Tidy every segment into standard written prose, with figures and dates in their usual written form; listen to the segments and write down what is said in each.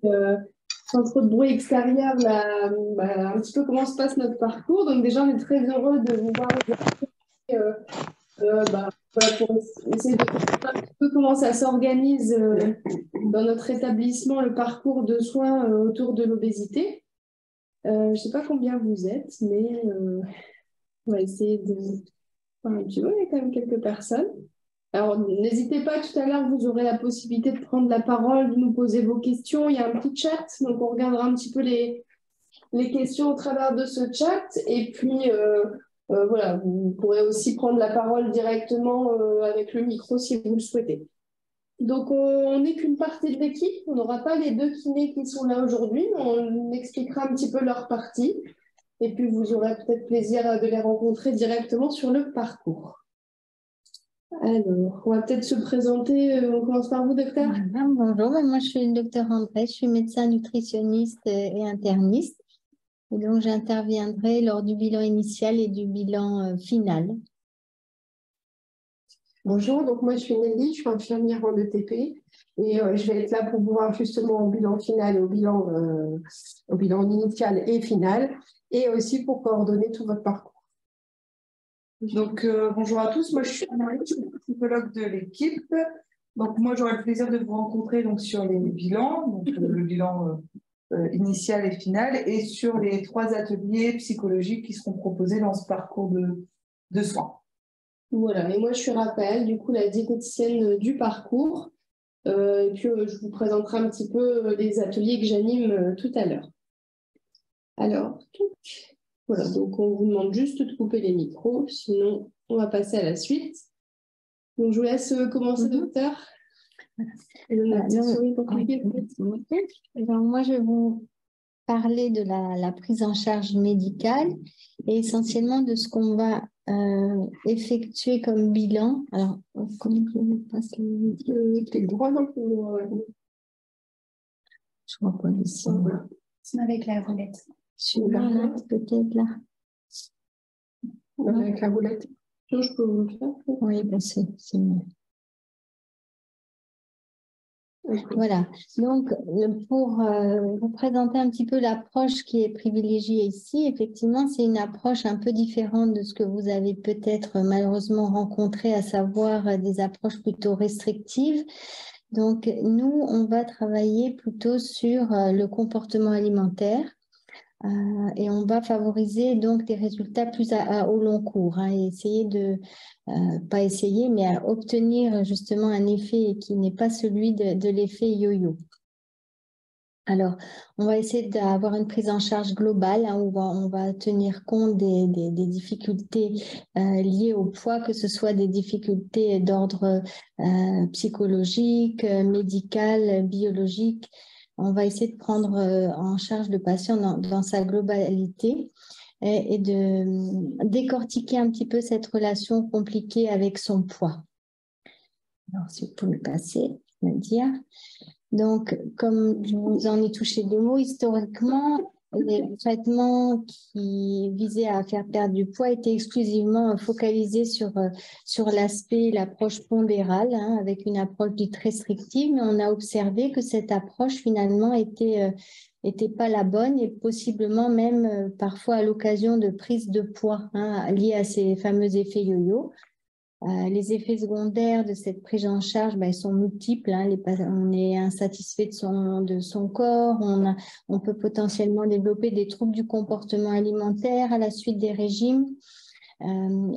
sans trop de bruit extérieur, un petit peu comment se passe notre parcours. Donc déjà, on est très heureux de vous voir aujourd'hui, voilà, pour essayer de comprendre un petit peu comment ça s'organise dans notre établissement, le parcours de soins autour de l'obésité. Je ne sais pas combien vous êtes, mais on va essayer de voir un petit peu. Il y a quand même quelques personnes. Alors, n'hésitez pas, tout à l'heure, vous aurez la possibilité de prendre la parole, de nous poser vos questions. Il y a un petit chat, donc on regardera un petit peu les questions au travers de ce chat. Et puis, voilà, vous pourrez aussi prendre la parole directement avec le micro si vous le souhaitez. Donc, on n'est qu'une partie de l'équipe. On n'aura pas les deux kinés qui sont là aujourd'hui. On expliquera un petit peu leur partie. Et puis, vous aurez peut-être plaisir de les rencontrer directement sur le parcours. Alors, on va peut-être se présenter. On commence par vous, docteur. Bonjour, moi je suis le docteur André, je suis médecin nutritionniste et interniste. Et donc j'interviendrai lors du bilan initial et du bilan final. Bonjour, donc moi je suis Nelly, je suis infirmière en ETP et je vais être là pour vous voir justement au bilan final, au bilan initial et final et aussi pour coordonner tout votre parcours. Donc, bonjour à tous, moi je suis Anne-Marie, je suis psychologue de l'équipe. Donc, moi j'aurai le plaisir de vous rencontrer donc, sur les bilans, donc, le bilan initial et final, et sur les 3 ateliers psychologiques qui seront proposés dans ce parcours de soins. Voilà, et moi je suis Raphaël, du coup la diététicienne du parcours. Et puis je vous présenterai un petit peu les ateliers que j'anime tout à l'heure. Alors, voilà, donc on vous demande juste de couper les micros, sinon on va passer à la suite. Donc je vous laisse commencer, docteur. Alors, moi je vais vous parler de la prise en charge médicale et essentiellement de ce qu'on va effectuer comme bilan. Alors, comment je passe le droit dans je crois pas ici. C'est avec la roulette. Celui-là, peut-être là. Avec la roulette. Non, je peux vous le faire. Oui, ben c'est mieux. Voilà, donc pour vous présenter un petit peu l'approche qui est privilégiée ici, effectivement, c'est une approche un peu différente de ce que vous avez peut-être malheureusement rencontré, à savoir des approches plutôt restrictives. Donc, nous, on va travailler plutôt sur le comportement alimentaire. Et on va favoriser donc des résultats plus au long cours, hein, et essayer de, pas essayer, mais à obtenir justement un effet qui n'est pas celui de l'effet yo-yo. Alors, on va essayer d'avoir une prise en charge globale, hein, où on va tenir compte des difficultés liées au poids, que ce soit des difficultés d'ordre psychologique, médical, biologique. On va essayer de prendre en charge le patient dans sa globalité et de décortiquer un petit peu cette relation compliquée avec son poids. Alors, si vous pouvez passer, me dire. Donc, comme je vous en ai touché 2 mots, historiquement, les traitements qui visaient à faire perdre du poids étaient exclusivement focalisés sur l'approche pondérale, hein, avec une approche dite restrictive, mais on a observé que cette approche finalement était pas la bonne et possiblement même parfois à l'occasion de prise de poids, hein, liées à ces fameux effets yo-yo. Les effets secondaires de cette prise en charge, ils sont multiples, hein. On est insatisfait de son corps, on peut potentiellement développer des troubles du comportement alimentaire à la suite des régimes.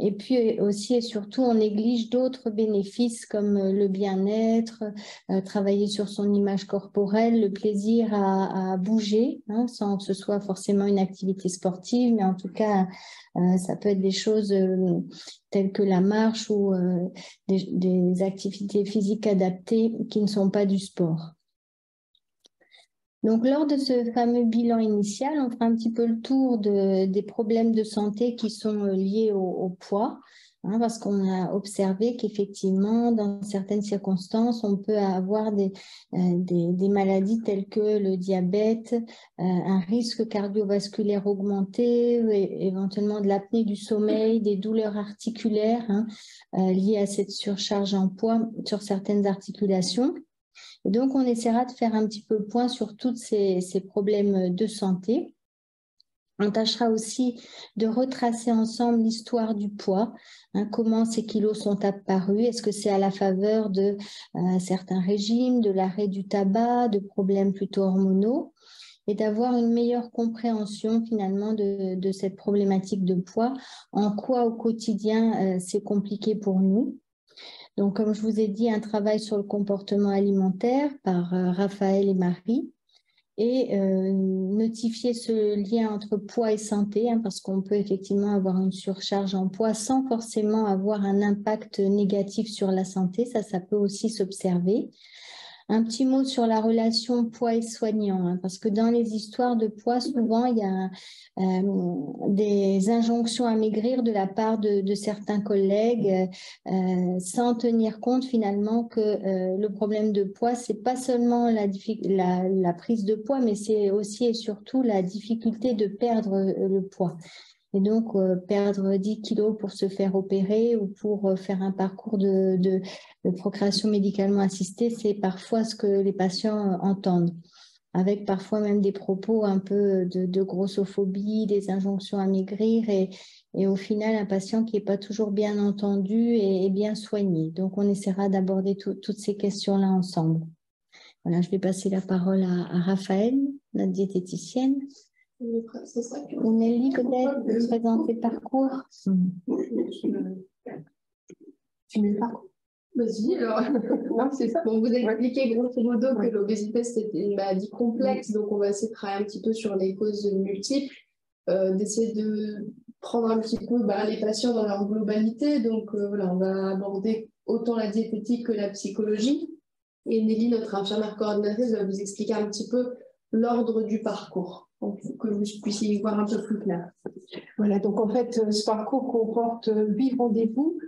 Et puis aussi et surtout, on néglige d'autres bénéfices comme le bien-être, travailler sur son image corporelle, le plaisir à bouger, hein, sans que ce soit forcément une activité sportive, mais en tout cas, ça peut être des choses telles que la marche ou des activités physiques adaptées qui ne sont pas du sport. Donc, lors de ce fameux bilan initial, on fera un petit peu le tour des problèmes de santé qui sont liés au poids, hein, parce qu'on a observé qu'effectivement, dans certaines circonstances, on peut avoir des maladies telles que le diabète, un risque cardiovasculaire augmenté, éventuellement de l'apnée du sommeil, des douleurs articulaires, hein, liées à cette surcharge en poids sur certaines articulations. Et donc, on essaiera de faire un petit peu le point sur tous ces problèmes de santé. On tâchera aussi de retracer ensemble l'histoire du poids, hein, comment ces kilos sont apparus, est-ce que c'est à la faveur de certains régimes, de l'arrêt du tabac, de problèmes plutôt hormonaux, et d'avoir une meilleure compréhension finalement de cette problématique de poids, en quoi au quotidien c'est compliqué pour nous. Donc, comme je vous ai dit, un travail sur le comportement alimentaire par Raphaël et Marie, et notifier ce lien entre poids et santé, hein, parce qu'on peut effectivement avoir une surcharge en poids sans forcément avoir un impact négatif sur la santé. Ça peut aussi s'observer. Un petit mot sur la relation poids et soignant, hein, parce que dans les histoires de poids, souvent, il y a des injonctions à maigrir de la part de certains collègues, sans tenir compte finalement que le problème de poids, c'est pas seulement la prise de poids, mais c'est aussi et surtout la difficulté de perdre le poids. Et donc, perdre 10 kilos pour se faire opérer ou pour faire un parcours de procréation médicalement assistée, c'est parfois ce que les patients entendent, avec parfois même des propos un peu de grossophobie, des injonctions à maigrir et au final, un patient qui n'est pas toujours bien entendu et bien soigné. Donc, on essaiera d'aborder toutes ces questions-là ensemble. Voilà, je vais passer la parole à Raphaël, notre diététicienne. Nelly, peut-être, vous présenter le parcours. Tu mets le parcours. Vas-y, alors. Non, c'est ça. Bon, vous avez expliqué grosso modo que l'obésité, c'était une maladie complexe, donc on va essayer de travailler un petit peu sur les causes multiples, d'essayer de prendre un petit peu les patients dans leur globalité. Donc voilà, on va aborder autant la diététique que la psychologie. Et Nelly, notre infirmière coordinatrice, va vous expliquer un petit peu l'ordre du parcours, pour que vous puissiez y voir un peu plus clair. Voilà, donc en fait, ce parcours comporte 8 rendez-vous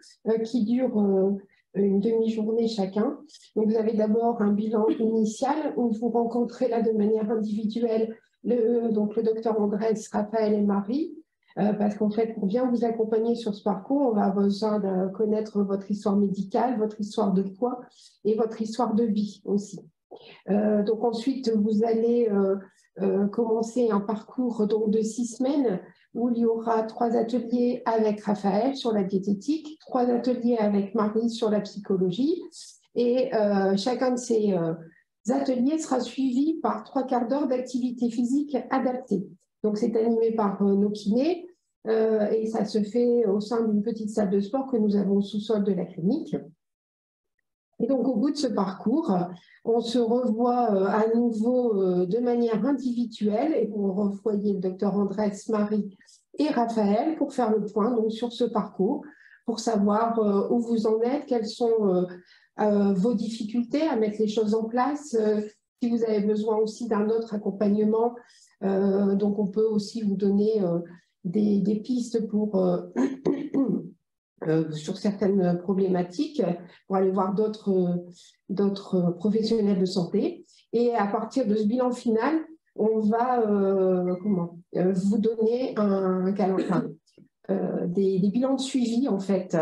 qui durent une demi-journée chacun. Donc vous avez d'abord un bilan initial où vous rencontrez là de manière individuelle le docteur Andrés, Raphaël et Marie, parce qu'en fait, pour bien vous accompagner sur ce parcours, on va avoir besoin de connaître votre histoire médicale, votre histoire de poids et votre histoire de vie aussi. Donc ensuite, vous allez commencer un parcours donc, de 6 semaines où il y aura 3 ateliers avec Raphaël sur la diététique, 3 ateliers avec Marie sur la psychologie. Et chacun de ces ateliers sera suivi par 3 quarts d'heure d'activité physique adaptée. Donc c'est animé par nos kinés et ça se fait au sein d'une petite salle de sport que nous avons au sous-sol de la clinique. Et donc, au bout de ce parcours, on se revoit à nouveau de manière individuelle et vous revoyez le docteur Andrés, Marie et Raphaël pour faire le point donc, sur ce parcours, pour savoir où vous en êtes, quelles sont vos difficultés à mettre les choses en place, si vous avez besoin aussi d'un autre accompagnement. Donc, on peut aussi vous donner des pistes pour... sur certaines problématiques pour aller voir d'autres professionnels de santé. Et à partir de ce bilan final, on va vous donner des bilans de suivi, en fait.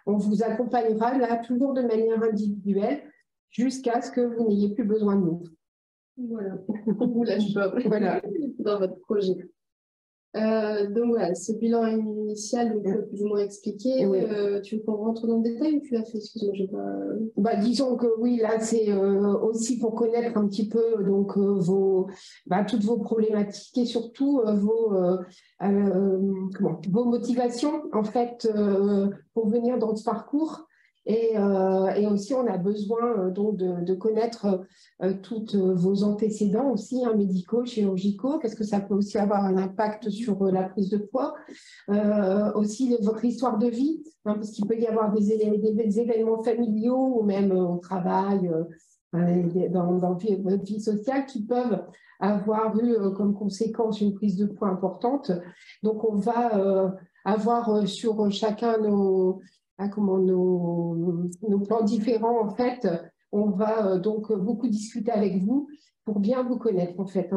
On vous accompagnera là toujours de manière individuelle jusqu'à ce que vous n'ayez plus besoin de nous. Voilà, on vous lâche pas voilà. Dans votre projet. Donc voilà, ce bilan initial, donc plus ou moins expliqué. Oui. Tu veux qu'on rentre dans le détail ou tu l'as fait? Excuse-moi, j'ai pas. Disons que oui, là c'est aussi pour connaître un petit peu donc toutes vos problématiques et surtout vos motivations en fait pour venir dans ce parcours. Et aussi, on a besoin donc de connaître tous vos antécédents aussi, médicaux, chirurgicaux, qu'est-ce que ça peut aussi avoir un impact sur la prise de poids. Aussi, votre histoire de vie, parce qu'il peut y avoir des événements familiaux ou même au travail, dans votre vie sociale qui peuvent avoir eu comme conséquence une prise de poids importante. Donc, on va avoir sur chacun nos plans différents, en fait, on va donc beaucoup discuter avec vous pour bien vous connaître, en fait,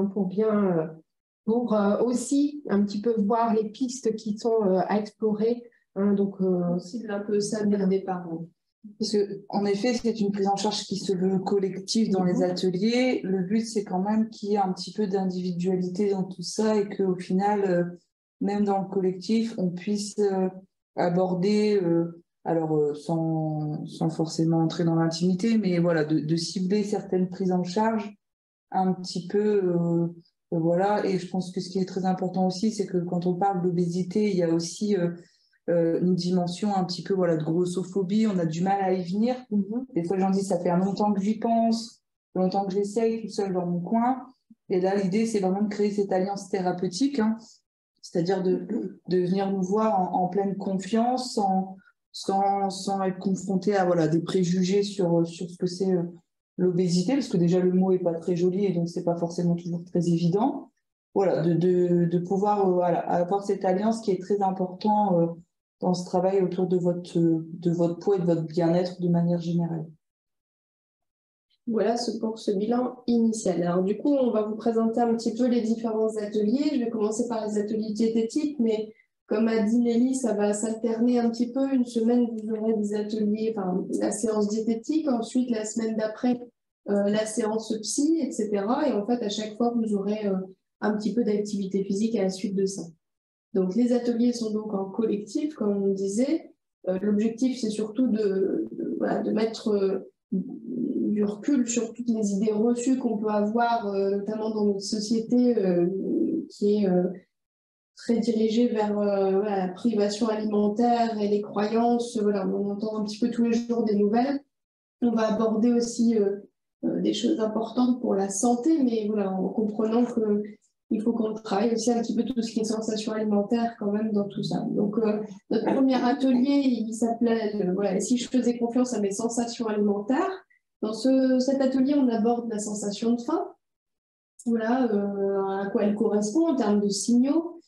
pour aussi un petit peu voir les pistes qui sont à explorer. On cible un peu ça dès le départ. Parce qu'en effet, c'est une prise en charge qui se veut collective dans les ateliers. Le but, c'est quand même qu'il y ait un petit peu d'individualité dans tout ça et qu'au final, même dans le collectif, on puisse aborder, sans forcément entrer dans l'intimité, mais voilà, de cibler certaines prises en charge un petit peu. Voilà, et je pense que ce qui est très important aussi, c'est que quand on parle d'obésité, il y a aussi une dimension un petit peu voilà, de grossophobie, on a du mal à y venir. Des fois, les gens disent, ça fait longtemps que j'y pense, longtemps que j'essaye, tout seul dans mon coin. Et là, l'idée, c'est vraiment de créer cette alliance thérapeutique, hein, c'est-à-dire de venir nous voir en pleine confiance, sans être confronté à voilà, des préjugés sur ce que c'est l'obésité, parce que déjà, le mot est pas très joli et donc c'est pas forcément toujours très évident. Voilà, de pouvoir voilà, avoir cette alliance qui est très important dans ce travail autour de votre poids et de votre bien-être de manière générale. Voilà pour ce bilan initial. Alors du coup, on va vous présenter un petit peu les différents ateliers. Je vais commencer par les ateliers diététiques, mais comme a dit Nelly, ça va s'alterner un petit peu. Une semaine, vous aurez des ateliers, enfin la séance diététique, ensuite la semaine d'après, la séance psy, etc. Et en fait, à chaque fois, vous aurez un petit peu d'activité physique à la suite de ça. Donc les ateliers sont donc en collectif, comme on disait. L'objectif, c'est surtout de mettre du recul sur toutes les idées reçues qu'on peut avoir, notamment dans notre société qui est très dirigée vers la privation alimentaire et les croyances. Voilà, on entend un petit peu tous les jours des nouvelles. On va aborder aussi des choses importantes pour la santé, mais voilà, en comprenant que il faut qu'on travaille aussi un petit peu tout ce qui est sensation alimentaire quand même dans tout ça. Donc, notre premier atelier, il s'appelait voilà, si je faisais confiance à mes sensations alimentaires. Dans cet atelier, on aborde la sensation de faim, voilà, à quoi elle correspond en termes de signaux.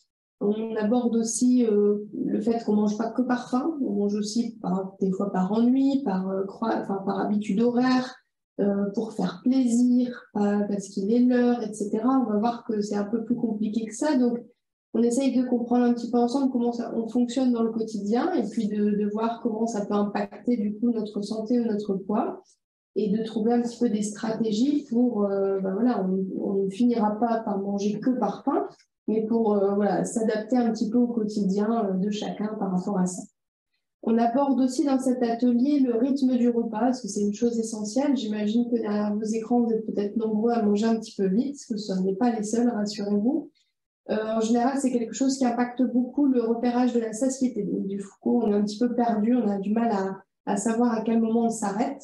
On aborde aussi le fait qu'on ne mange pas que par faim, on mange aussi des fois par ennui, par habitude horaire, pour faire plaisir, parce qu'il est l'heure, etc. On va voir que c'est un peu plus compliqué que ça. Donc, on essaye de comprendre un petit peu ensemble comment on fonctionne dans le quotidien et puis de voir comment ça peut impacter du coup notre santé ou notre poids et de trouver un petit peu des stratégies pour, voilà, on ne finira pas par manger que par faim, mais pour voilà, s'adapter un petit peu au quotidien de chacun par rapport à ça. On aborde aussi dans cet atelier le rythme du repas, parce que c'est une chose essentielle. J'imagine que derrière vos écrans, vous êtes peut-être nombreux à manger un petit peu vite, parce que vous ne serez pas les seuls, rassurez-vous. En général, c'est quelque chose qui impacte beaucoup le repérage de la satiété. Donc, du coup, on est un petit peu perdu, on a du mal à savoir à quel moment on s'arrête.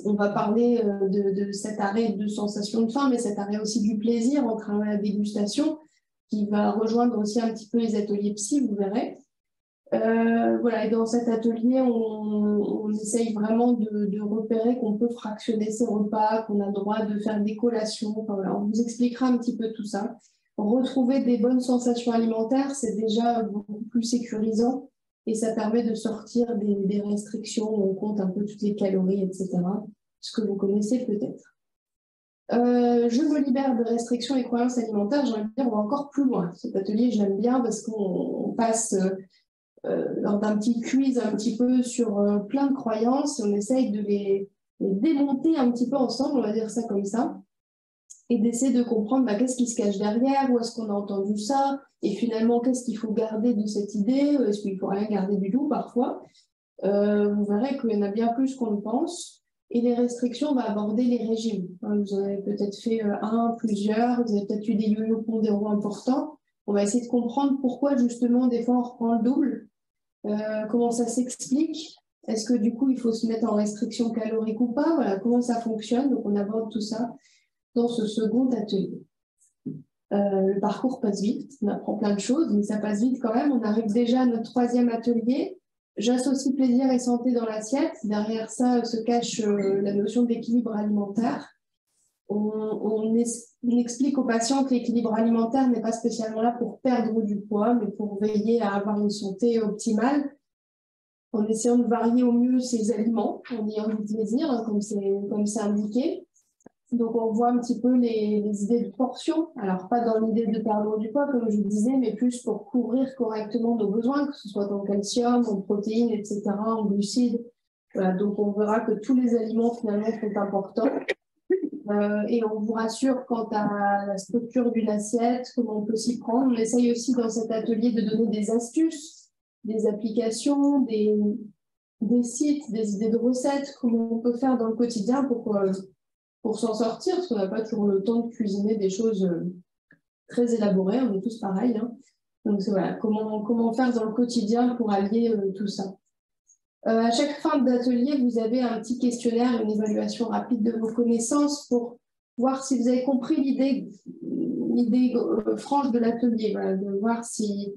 On va parler de cet arrêt de sensation de faim, mais cet arrêt aussi du plaisir en travaillant la dégustation, qui va rejoindre aussi un petit peu les ateliers psy, vous verrez. Voilà, et dans cet atelier, on essaye vraiment de repérer qu'on peut fractionner ses repas, qu'on a le droit de faire des collations. Enfin, voilà, on vous expliquera un petit peu tout ça. Retrouver des bonnes sensations alimentaires, c'est déjà beaucoup plus sécurisant et ça permet de sortir des restrictions où on compte un peu toutes les calories, etc. Ce que vous connaissez peut-être. Je me libère de restrictions et croyances alimentaires. J'ai envie de dire, on va encore plus loin. Cet atelier, je l'aime bien parce qu'on passe lors d'un petit quiz un petit peu sur plein de croyances et on essaye de les démonter un petit peu ensemble, on va dire ça comme ça, et d'essayer de comprendre qu'est-ce qui se cache derrière, où est-ce qu'on a entendu ça, et finalement qu'est-ce qu'il faut garder de cette idée, est-ce qu'il faut rien garder du tout parfois. Vous verrez qu'il y en a bien plus qu'on le pense. Et les restrictions, on va aborder les régimes. Vous en avez peut-être fait plusieurs, vous avez peut-être eu des yo-yo pondéraux importants. On va essayer de comprendre pourquoi justement des fois on reprend le double, comment ça s'explique. Est-ce que du coup il faut se mettre en restriction calorique ou pas, voilà, comment ça fonctionne. Donc on aborde tout ça dans ce second atelier. Le parcours passe vite, on apprend plein de choses, mais ça passe vite quand même. On arrive déjà à notre troisième atelier. J'associe plaisir et santé dans l'assiette. Derrière ça se cache la notion d'équilibre alimentaire. On explique aux patients que l'équilibre alimentaire n'est pas spécialement là pour perdre du poids, mais pour veiller à avoir une santé optimale, en essayant de varier au mieux ses aliments, en ayant du plaisir, comme c'est indiqué. Donc, on voit un petit peu les idées de portions. Alors, pas dans l'idée de perdre du poids, comme je vous disais, mais plus pour couvrir correctement nos besoins, que ce soit en calcium, en protéines, etc., en glucides, Voilà, donc on verra que tous les aliments finalement sont importants. Et on vous rassure quant à la structure d'une assiette, comment on peut s'y prendre. On essaye aussi dans cet atelier de donner des astuces, des applications, des sites, des idées de recettes, comment on peut faire dans le quotidien pour s'en sortir, parce qu'on n'a pas toujours le temps de cuisiner des choses très élaborées, on est tous pareils. Hein. Donc voilà, comment faire dans le quotidien pour allier tout ça. À chaque fin d'atelier, vous avez un petit questionnaire, une évaluation rapide de vos connaissances pour voir si vous avez compris l'idée franche de l'atelier, voilà, de voir si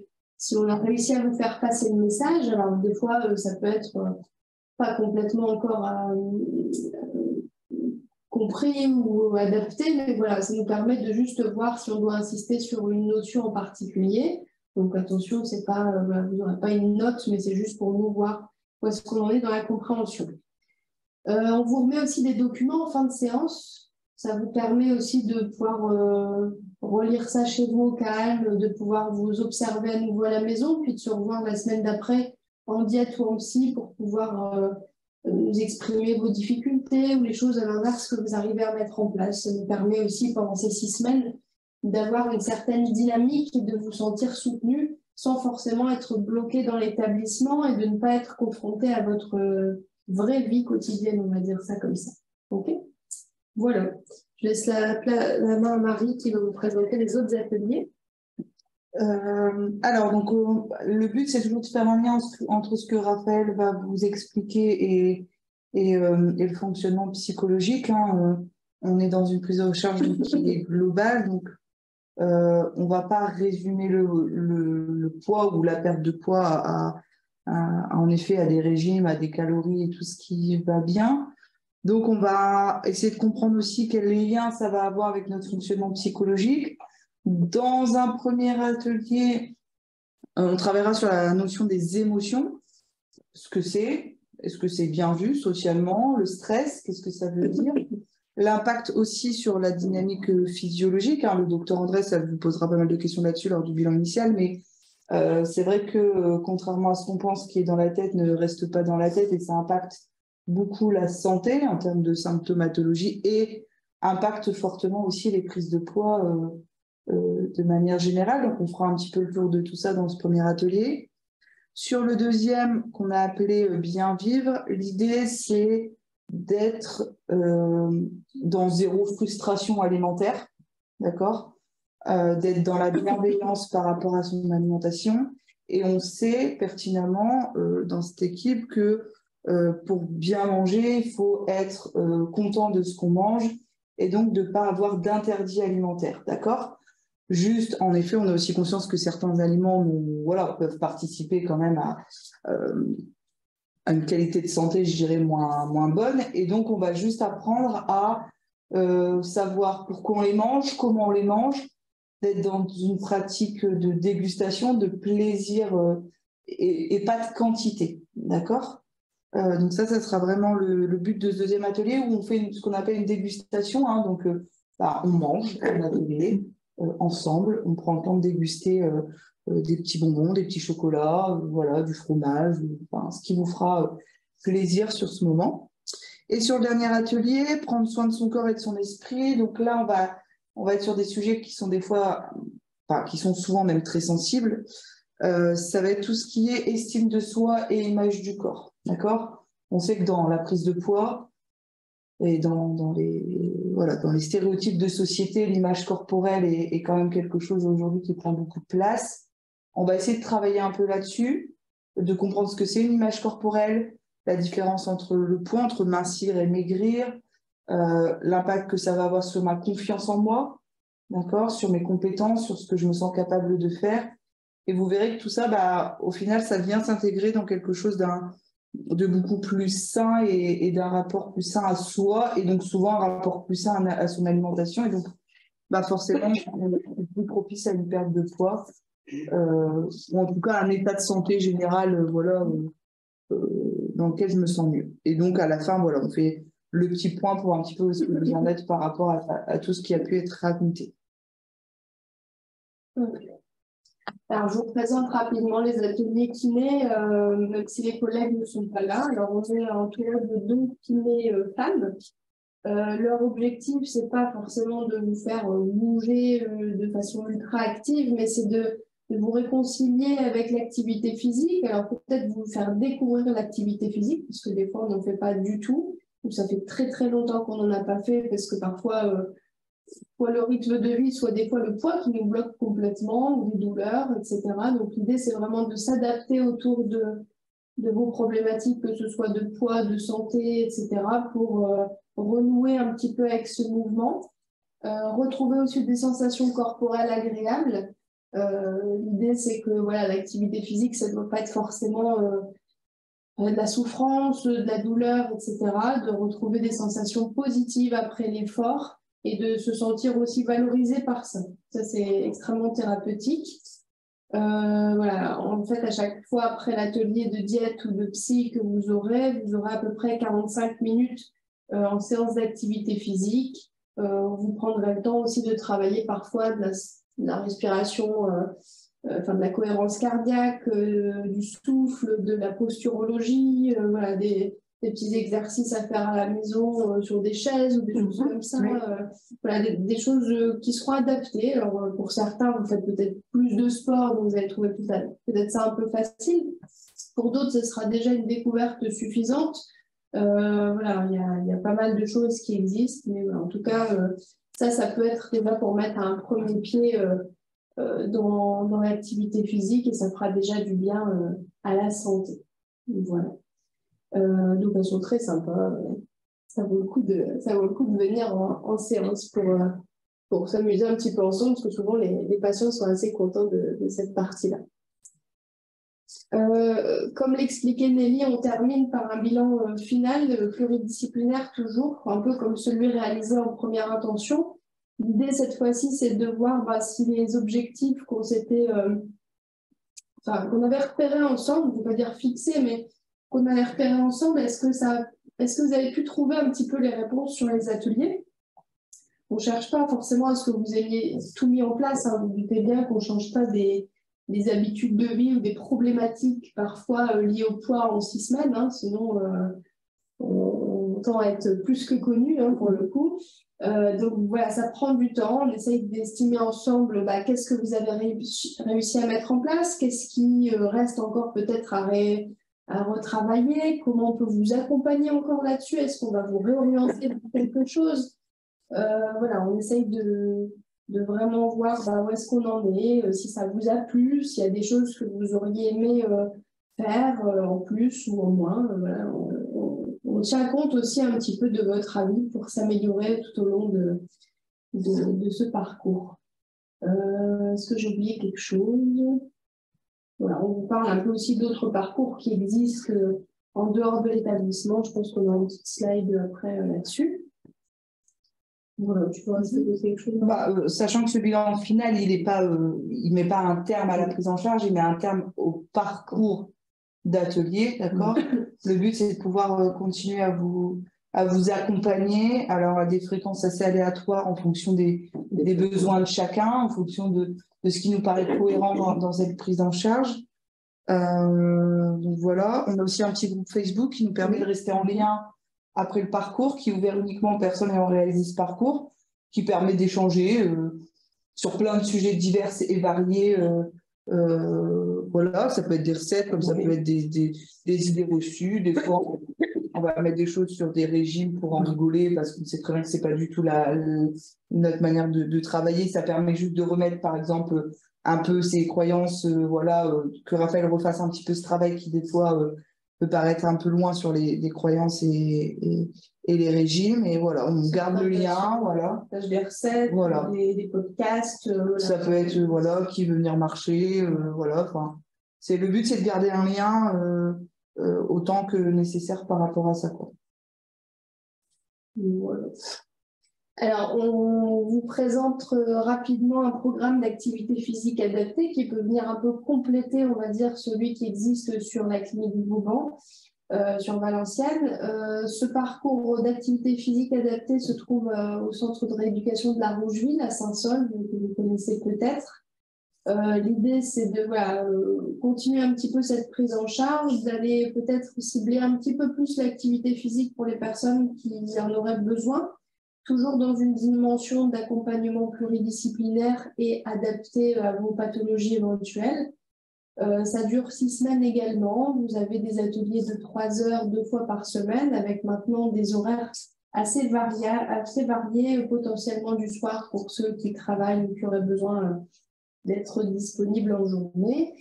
on a réussi à vous faire passer le message. Alors des fois, ça peut être pas complètement encore compris ou adapté, mais voilà, ça nous permet de juste voir si on doit insister sur une notion en particulier. Donc attention, c'est pas, vous n'aurez pas une note, mais c'est juste pour nous voir où est-ce qu'on en est dans la compréhension. On vous remet aussi des documents en fin de séance. Ça vous permet aussi de pouvoir relire ça chez vous au calme, de pouvoir vous observer à nouveau à la maison, puis de se revoir la semaine d'après en diète ou en psy pour pouvoir nous exprimer vos difficultés ou les choses à l'inverse que vous arrivez à mettre en place. Ça nous permet aussi pendant ces 6 semaines d'avoir une certaine dynamique et de vous sentir soutenu sans forcément être bloqué dans l'établissement et de ne pas être confronté à votre vraie vie quotidienne, on va dire ça comme ça. Ok ? Voilà. Je laisse la main à Marie qui va vous présenter les autres ateliers. Alors, donc, le but, c'est toujours de faire un lien entre ce que Raphaël va vous expliquer et le fonctionnement psychologique. Hein. On est dans une prise en charge qui est globale, donc on ne va pas résumer le poids ou la perte de poids en effet à des régimes, à des calories et tout ce qui va bien. Donc, on va essayer de comprendre aussi quel lien ça va avoir avec notre fonctionnement psychologique. Dans un premier atelier, on travaillera sur la notion des émotions, ce que c'est, est-ce que c'est bien vu socialement, le stress, qu'est-ce que ça veut dire, l'impact aussi sur la dynamique physiologique. Hein. Le docteur André, ça vous posera pas mal de questions là-dessus lors du bilan initial, mais c'est vrai que contrairement à ce qu'on pense qui est dans la tête ne reste pas dans la tête et ça impacte beaucoup la santé en termes de symptomatologie et impacte fortement aussi les prises de poids de manière générale. Donc, on fera un petit peu le tour de tout ça dans ce premier atelier. Sur le deuxième, qu'on a appelé Bien vivre, l'idée, c'est d'être dans zéro frustration alimentaire, d'accord, d'être dans la bienveillance par rapport à son alimentation. Et on sait pertinemment dans cette équipe que pour bien manger, il faut être content de ce qu'on mange et donc de ne pas avoir d'interdit alimentaire, d'accord ? Juste, en effet, on a aussi conscience que certains aliments peuvent participer quand même à une qualité de santé, je dirais, moins bonne. Et donc, on va juste apprendre à savoir pourquoi on les mange, comment on les mange, d'être dans une pratique de dégustation, de plaisir et pas de quantité. D'accord ? Donc ça sera vraiment le but de ce deuxième atelier où on fait ce qu'on appelle une dégustation. Hein, donc, on mange un atelier. Ensemble, on prend le temps de déguster des petits bonbons, des petits chocolats, voilà, du fromage, enfin, ce qui vous fera plaisir sur ce moment. Et sur le dernier atelier, prendre soin de son corps et de son esprit. Donc là, on va être sur des sujets qui sont des fois, qui sont souvent même très sensibles. Ça va être tout ce qui est estime de soi et image du corps. D'accord ? On sait que dans la prise de poids, et dans les stéréotypes de société, l'image corporelle est quand même quelque chose aujourd'hui qui prend beaucoup de place. On va essayer de travailler un peu là-dessus, de comprendre ce que c'est une image corporelle, la différence entre le poids, entre mincir et maigrir, l'impact que ça va avoir sur ma confiance en moi, d'accord, sur mes compétences, sur ce que je me sens capable de faire. Et vous verrez que tout ça, au final, ça vient s'intégrer dans quelque chose de beaucoup plus sain et d'un rapport plus sain à soi et donc souvent un rapport plus sain à son alimentation et donc forcément on est plus propice à une perte de poids ou en tout cas un état de santé général dans lequel je me sens mieux. Et donc à la fin on fait le petit point pour un petit peu se bien-être par rapport à tout ce qui a pu être raconté. Alors, je vous présente rapidement les ateliers kinés, même si les collègues ne sont pas là. Alors, on est entouré de 2 kinés femmes. Leur objectif, c'est pas forcément de vous faire bouger de façon ultra active, mais c'est de vous réconcilier avec l'activité physique. Alors, peut-être vous faire découvrir l'activité physique, parce que des fois, on n'en fait pas du tout. Ou ça fait très, très longtemps qu'on n'en a pas fait, parce que parfois, soit le rythme de vie, soit des fois le poids qui nous bloque complètement, ou des douleurs, etc. Donc, l'idée, c'est vraiment de s'adapter autour de vos problématiques, que ce soit de poids, de santé, etc., pour renouer un petit peu avec ce mouvement. Retrouver aussi des sensations corporelles agréables. L'idée, c'est que voilà, l'activité physique, ça ne doit pas être forcément de la souffrance, de la douleur, etc., de retrouver des sensations positives après l'effort et de se sentir aussi valorisé par ça. Ça, c'est extrêmement thérapeutique. Voilà, en fait, à chaque fois après l'atelier de diète ou de psy que vous aurez à peu près 45 minutes en séance d'activité physique. Vous prendrez le temps aussi de travailler parfois de la respiration, enfin de la cohérence cardiaque, du souffle, de la posturologie, voilà, des petits exercices à faire à la maison sur des chaises ou des choses comme ça. Voilà, des choses qui seront adaptées. Alors, pour certains, vous faites peut-être plus de sport, donc vous allez trouver peut-être ça un peu facile. Pour d'autres, ce sera déjà une découverte suffisante. Voilà, il y a pas mal de choses qui existent, mais voilà, en tout cas, ça peut être déjà pour mettre un premier pied dans l'activité physique et ça fera déjà du bien à la santé. Voilà. Donc elles sont très sympas. Ça vaut le coup de venir en séance pour s'amuser un petit peu ensemble, parce que souvent les patients sont assez contents de cette partie-là. Comme l'expliquait Nelly, on termine par un bilan final pluridisciplinaire toujours, un peu comme celui réalisé en première intention. L'idée cette fois-ci, c'est de voir si les objectifs qu'on avait repérés ensemble, je ne veux pas dire fixés, mais qu'on avait repérés ensemble, est-ce que vous avez pu trouver un petit peu les réponses sur les ateliers? On ne cherche pas forcément à ce que vous ayez tout mis en place. Hein. Vous doutez bien qu'on ne change pas des habitudes de vie ou des problématiques parfois liées au poids en 6 semaines. Hein. Sinon, on tend à être plus que connu pour le coup. Donc voilà, ça prend du temps. On essaye d'estimer ensemble qu'est-ce que vous avez réussi à mettre en place, qu'est-ce qui reste encore peut-être à retravailler, comment on peut vous accompagner encore là-dessus, est-ce qu'on va vous réorienter dans quelque chose. Voilà, on essaye de vraiment voir où est-ce qu'on en est, si ça vous a plu, s'il y a des choses que vous auriez aimé faire en plus ou en moins. Voilà, on tient compte aussi un petit peu de votre avis pour s'améliorer tout au long de ce parcours. Est-ce que j'ai oublié quelque chose? Voilà, on vous parle un peu aussi d'autres parcours qui existent en dehors de l'établissement. Je pense qu'on a une petite slide après là-dessus. Voilà, tu peux rajouter quelque chose? Sachant que ce bilan final, il met pas un terme à la prise en charge, il met un terme au parcours d'atelier, d'accord? Le but, c'est de pouvoir continuer à vous accompagner, alors à des fréquences assez aléatoires en fonction des besoins de chacun, en fonction de ce qui nous paraît cohérent dans cette prise en charge. Donc voilà, on a aussi un petit groupe Facebook qui nous permet de rester en lien après le parcours, qui est ouvert uniquement aux personnes ayant réalisé ce parcours, qui permet d'échanger sur plein de sujets divers et variés. Voilà, ça peut être des recettes, comme ça peut être des idées reçues. Des fois, on va mettre des choses sur des régimes pour en rigoler, parce qu'on sait très bien que c'est pas du tout notre manière de travailler. Ça permet juste de remettre, par exemple, un peu ces croyances, que Raphaël refasse un petit peu ce travail qui, des fois, peut paraître un peu loin sur les croyances et les régimes. Et voilà, on garde le lien. Voilà. Des recettes, voilà. Des podcasts. Ça peut être, qui veut venir marcher. Voilà. Enfin, le but, c'est de garder un lien autant que nécessaire par rapport à ça, quoi. Voilà. Alors, on vous présente rapidement un programme d'activité physique adapté qui peut venir un peu compléter, on va dire, celui qui existe sur la clinique du Vauban, sur Valenciennes. Ce parcours d'activité physique adaptée se trouve au centre de rééducation de la Rougeville, à Saint-Saul, que vous connaissez peut-être. L'idée, c'est de continuer un petit peu cette prise en charge, d'aller peut-être cibler un petit peu plus l'activité physique pour les personnes qui en auraient besoin, toujours dans une dimension d'accompagnement pluridisciplinaire et adapté à vos pathologies éventuelles. Ça dure 6 semaines également. Vous avez des ateliers de 3 heures 2 fois par semaine avec maintenant des horaires assez variés, potentiellement du soir pour ceux qui travaillent ou qui auraient besoin d'être disponibles en journée.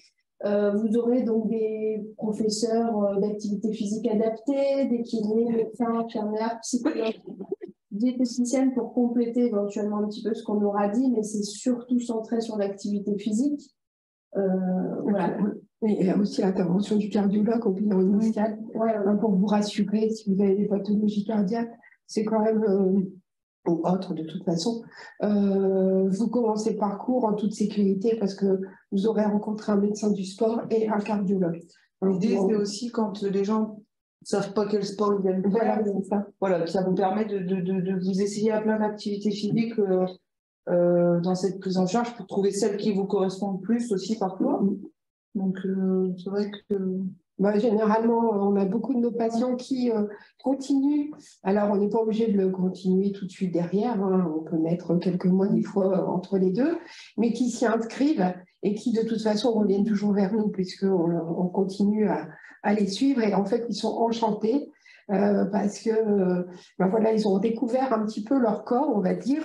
Vous aurez donc des professeurs d'activité physique adaptée, des kinés, médecins, infirmières, psychologues, diététiciennes pour compléter éventuellement un petit peu ce qu'on aura dit, mais c'est surtout centré sur l'activité physique. Voilà. Et il y a aussi l'intervention du cardiologue au bilan initial pour vous rassurer si vous avez des pathologies cardiaques. C'est quand même, ou autres de toute façon, vous commencez le parcours en toute sécurité parce que vous aurez rencontré un médecin du sport et un cardiologue. L'idée, c'est aussi quand les gens ne savent pas quel sport ils aiment faire. Voilà, ça vous permet de vous essayer à plein d'activités physiques dans cette prise en charge pour trouver celle qui vous correspond le plus aussi parfois. Donc, c'est vrai que... généralement, on a beaucoup de nos patients qui continuent. Alors, on n'est pas obligé de le continuer tout de suite derrière. Hein. On peut mettre quelques mois, des fois, entre les deux, mais qui s'y inscrivent et qui, de toute façon, reviennent toujours vers nous puisqu'on continue à les suivre. Et en fait, ils sont enchantés. Parce que voilà, ils ont découvert un petit peu leur corps, on va dire.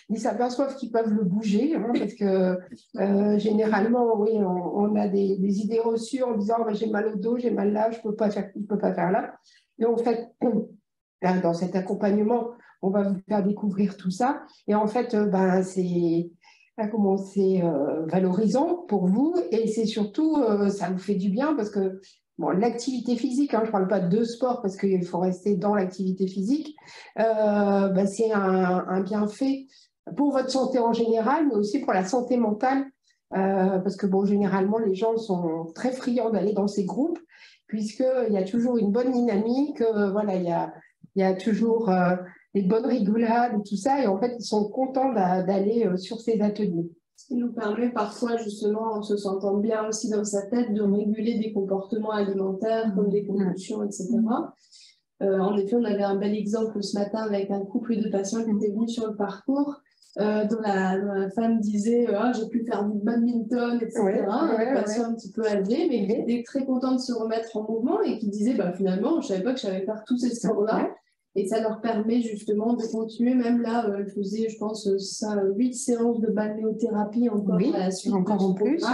Ils s'aperçoivent qu'ils peuvent le bouger, hein, parce que généralement, oui, on a des idées reçues en disant j'ai mal au dos, j'ai mal là, je peux pas faire là. Et en fait, dans cet accompagnement, on va vous faire découvrir tout ça. Et en fait, c'est valorisant pour vous et c'est surtout, ça vous fait du bien parce que bon, l'activité physique, hein, je ne parle pas de sport parce qu'il faut rester dans l'activité physique, c'est un bienfait pour votre santé en général, mais aussi pour la santé mentale, parce que bon, généralement, les gens sont très friands d'aller dans ces groupes, puisqu'il y a toujours une bonne dynamique, voilà, il y a toujours des bonnes rigolades et tout ça, et en fait, ils sont contents d'aller sur ces ateliers. Ce qui nous permet parfois, justement, en se sentant bien aussi dans sa tête, de réguler des comportements alimentaires comme des compulsions, etc. En effet, on avait un bel exemple ce matin avec un couple de patients qui étaient venus sur le parcours, dont la femme disait j'ai pu faire du badminton, etc. Un patient un petit peu âgé, mais qui était très content de se remettre en mouvement et qui disait finalement, je ne savais pas que je savais faire tous ces sports-là. Et ça leur permet justement de continuer. Même là, je faisais, je pense, 8 séances de balnéothérapie encore à la suite encore en plus,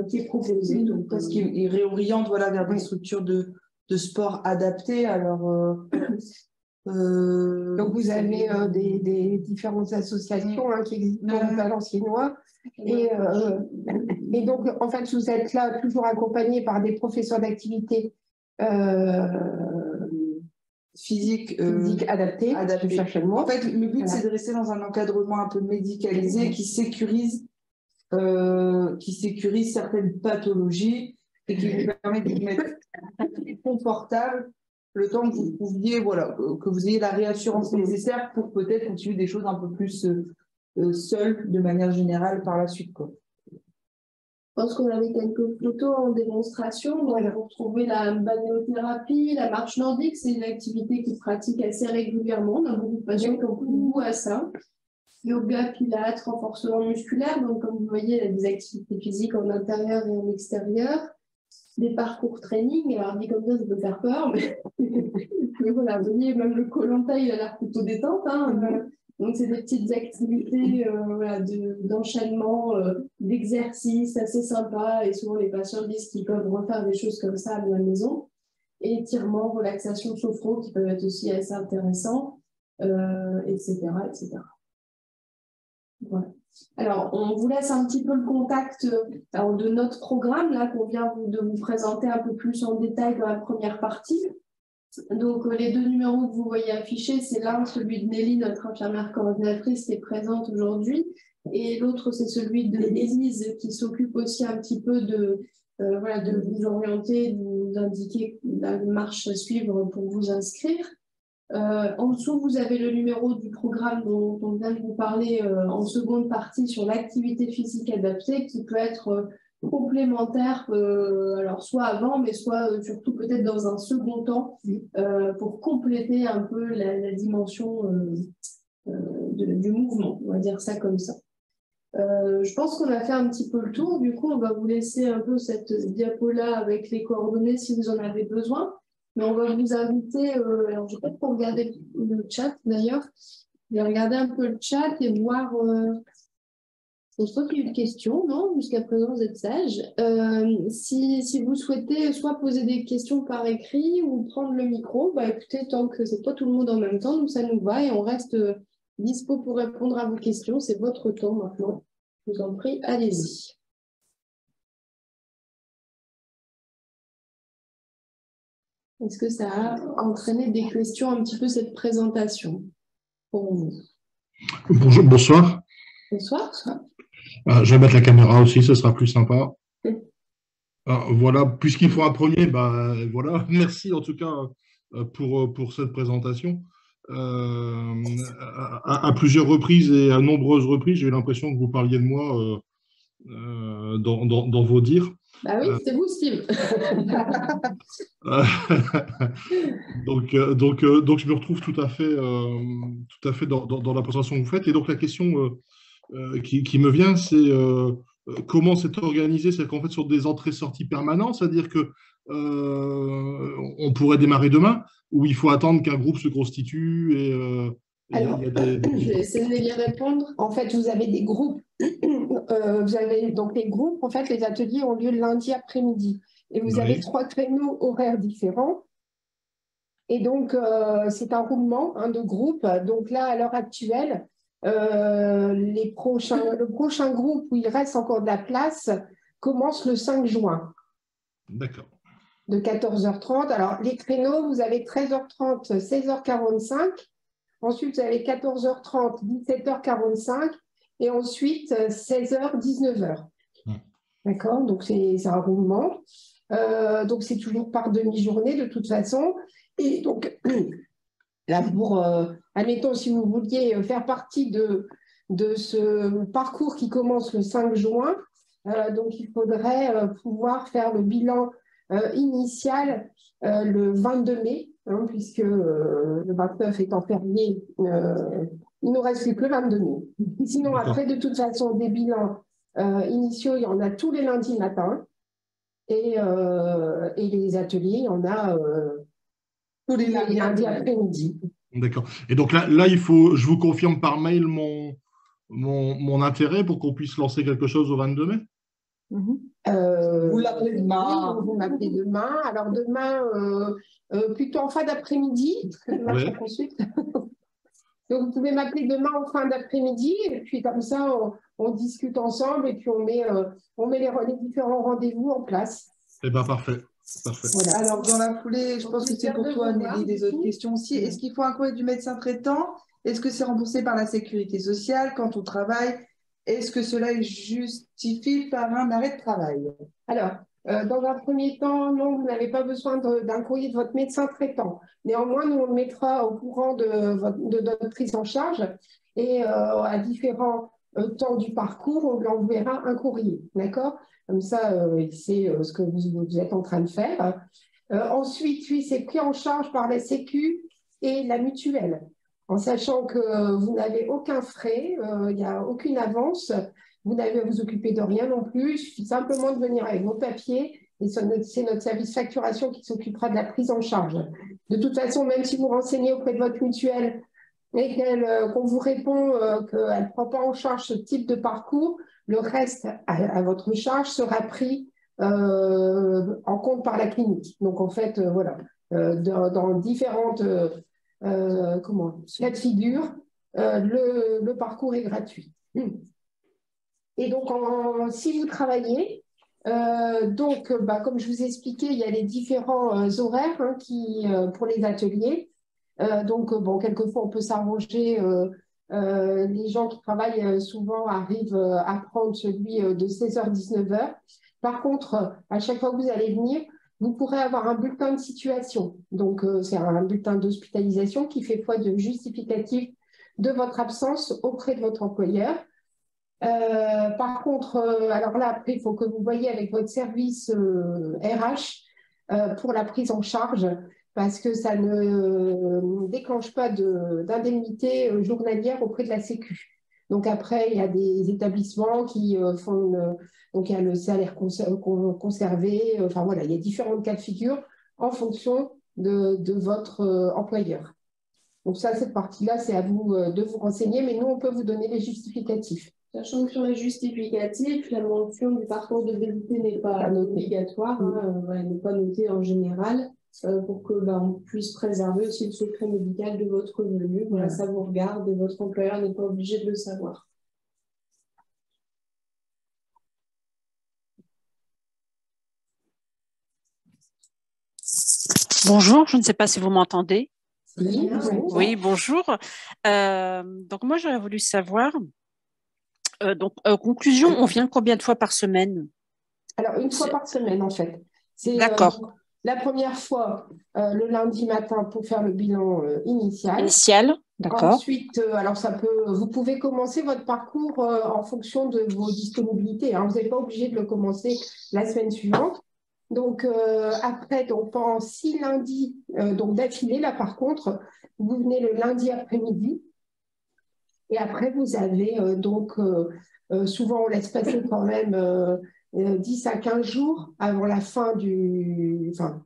qui est proposé. Donc, parce qu'il réoriente vers des structures de sport adaptées. Alors, donc, vous avez des différentes associations qui existent dans le Valenciennois. Et donc, en fait, vous êtes là toujours accompagné par des professeurs d'activité physique adapté. En fait, le but, c'est de rester dans un encadrement un peu médicalisé qui sécurise certaines pathologies et qui vous permet de vous mettre confortable le temps que vous pouviez, que vous ayez la réassurance nécessaire pour peut-être continuer des choses un peu plus seules de manière générale par la suite, quoi. Je pense qu'on avait quelques photos en démonstration. Donc, vous retrouvez la balnéothérapie, la marche nordique. C'est une activité qu'ils pratiquent assez régulièrement. On a beaucoup de patients qui ont beaucoup à ça. Yoga, pilates, renforcement musculaire. Donc, comme vous voyez, il y a des activités physiques en intérieur et en extérieur. Des parcours training. Alors, dit comme ça peut faire peur. Mais voilà, vous voyez, même le Koh-Lanta, il a l'air plutôt détente. Hein. Donc, c'est des petites activités d'enchaînement, d'exercices assez sympas. Et souvent, les patients disent qu'ils peuvent refaire des choses comme ça à la maison. Et étirements, relaxation, sophro qui peuvent être aussi assez intéressants, etc., etc. Voilà. Alors, on vous laisse un petit peu le contact de notre programme, là, qu'on vient de vous présenter un peu plus en détail dans la première partie. Donc, les 2 numéros que vous voyez affichés, c'est l'un, celui de Nelly, notre infirmière coordinatrice, qui est présente aujourd'hui, et l'autre, c'est celui de Élise, qui s'occupe aussi un petit peu de vous orienter, de vous indiquer la marche à suivre pour vous inscrire. En dessous, vous avez le numéro du programme dont on vient de vous parler en seconde partie sur l'activité physique adaptée qui peut être complémentaire, alors soit avant, mais soit surtout peut-être dans un second temps pour compléter un peu la dimension du mouvement, on va dire ça comme ça. Je pense qu'on a fait un petit peu le tour. Du coup, on va vous laisser un peu cette diapo-là avec les coordonnées si vous en avez besoin. Mais on va vous inviter, alors je vais peut-être pour regarder le chat d'ailleurs, je vais regarder un peu le chat et voir. Je crois qu'il y a eu une question, non? Jusqu'à présent, vous êtes sage. Si vous souhaitez soit poser des questions par écrit ou prendre le micro, bah écoutez, tant que c'est pas tout le monde en même temps, nous ça nous va et on reste dispo pour répondre à vos questions. C'est votre temps maintenant. Je vous en prie, allez-y. Est-ce que ça a entraîné des questions un petit peu cette présentation pour vous? Bonjour, bonsoir. Bonsoir. Je vais mettre la caméra aussi, ce sera plus sympa. Voilà, puisqu'il faut un premier, bah, voilà. Merci en tout cas pour cette présentation. À plusieurs reprises et à nombreuses reprises, j'ai eu l'impression que vous parliez de moi dans vos dires. Bah oui, c'est vous, Steve. donc, je me retrouve tout à fait dans la présentation que vous faites. Et donc, la question qui me vient, c'est comment c'est organisé? C'est qu'en fait, sur des entrées-sorties permanentes, c'est-à-dire que on pourrait démarrer demain, ou il faut attendre qu'un groupe se constitue et Alors, je vais essayer de y répondre. En fait, vous avez des groupes. Vous avez donc les groupes. En fait, les ateliers ont lieu le lundi après-midi. Et vous avez 3 créneaux horaires différents. Et donc, c'est un roulement de groupes. Donc là, à l'heure actuelle, le prochain groupe où il reste encore de la place commence le 5 juin. D'accord. De 14h30. Alors, les créneaux, vous avez 13h30, 16h45. Ensuite, vous avez 14h30, 17h45. Et ensuite, 16h, 19h. D'accord? Donc, c'est un roulement. Donc, c'est toujours par demi-journée de toute façon. Et donc, là, admettons, si vous vouliez faire partie de ce parcours qui commence le 5 juin, donc il faudrait pouvoir faire le bilan initial le 22 mai, puisque le 29 étant férié, il ne nous reste plus que le 22 mai. Sinon, après, de toute façon, des bilans initiaux, il y en a tous les lundis matin. Et les ateliers, il y en a tous les lundis après-midi. D'accord. Et donc là, je vous confirme par mail mon intérêt pour qu'on puisse lancer quelque chose au 22 mai? Vous l'appelez demain. Oui, vous m'appelez demain. Alors demain, plutôt en fin d'après-midi, parce que demain, je consulte. Donc, vous pouvez m'appeler demain en fin d'après-midi, et puis comme ça, on discute ensemble, et puis on met les différents rendez-vous en place. Eh bien, parfait. Parfait. Voilà. Alors, dans la foulée, je pense que c'est pour toi, Nelly, des autres questions aussi. Est-ce qu'il faut un courrier du médecin traitant? Est-ce que c'est remboursé par la sécurité sociale quand on travaille? Est-ce que cela est justifié par un arrêt de travail? Alors, dans un premier temps, non, vous n'avez pas besoin d'un courrier de votre médecin traitant. Néanmoins, nous, on le mettra au courant de notre prise en charge et à différents temps du parcours, on lui enverra un courrier. D'accord? Comme ça, il sait ce que vous êtes en train de faire. Ensuite, oui, c'est pris en charge par la Sécu et la mutuelle, en sachant que vous n'avez aucun frais, il n'y a aucune avance. Vous n'avez à vous occuper de rien non plus. Il suffit simplement de venir avec vos papiers et c'est notre service facturation qui s'occupera de la prise en charge. De toute façon, même si vous renseignez auprès de votre mutuelle et qu'on vous répond qu'elle ne prend pas en charge ce type de parcours, le reste à votre charge sera pris en compte par la clinique. Donc, en fait, voilà, dans différentes cas de figure, le parcours est gratuit. Et donc, si vous travaillez, comme je vous ai expliqué, il y a les différents horaires pour les ateliers. Quelquefois, on peut s'arranger. Les gens qui travaillent souvent arrivent à prendre celui de 16h-19h. Par contre, à chaque fois que vous allez venir, vous pourrez avoir un bulletin de situation. Donc, c'est un bulletin d'hospitalisation qui fait foi de justificatif de votre absence auprès de votre employeur. Par contre, alors là, après, il faut que vous voyez avec votre service RH pour la prise en charge, parce que ça ne déclenche pas d'indemnité journalière auprès de la Sécu. Donc après, il y a des établissements qui font donc il y a le salaire conservé. Enfin voilà, il y a différents cas de figure en fonction de votre employeur. Donc ça, cette partie-là, c'est à vous de vous renseigner, mais nous, on peut vous donner les justificatifs. Sachant que sur les justificatifs, la mention du parcours de BVT n'est pas obligatoire, elle n'est pas notée en général, pour que on puisse préserver aussi le secret médical de votre venue. Voilà, ça vous regarde et votre employeur n'est pas obligé de le savoir. Bonjour, je ne sais pas si vous m'entendez. Oui, Bonjour. Donc moi, j'aurais voulu savoir, conclusion, on vient combien de fois par semaine? Alors, une fois par semaine, en fait. D'accord. La première fois, le lundi matin pour faire le bilan initial. D'accord. Ensuite, alors vous pouvez commencer votre parcours en fonction de vos disponibilités. Hein. Vous n'êtes pas obligé de le commencer la semaine suivante. Donc, après, donc, pendant 6 lundis donc d'affilée, là, par contre, vous venez le lundi après-midi. Et après, vous avez souvent, on laisse passer quand même 10 à 15 jours avant la fin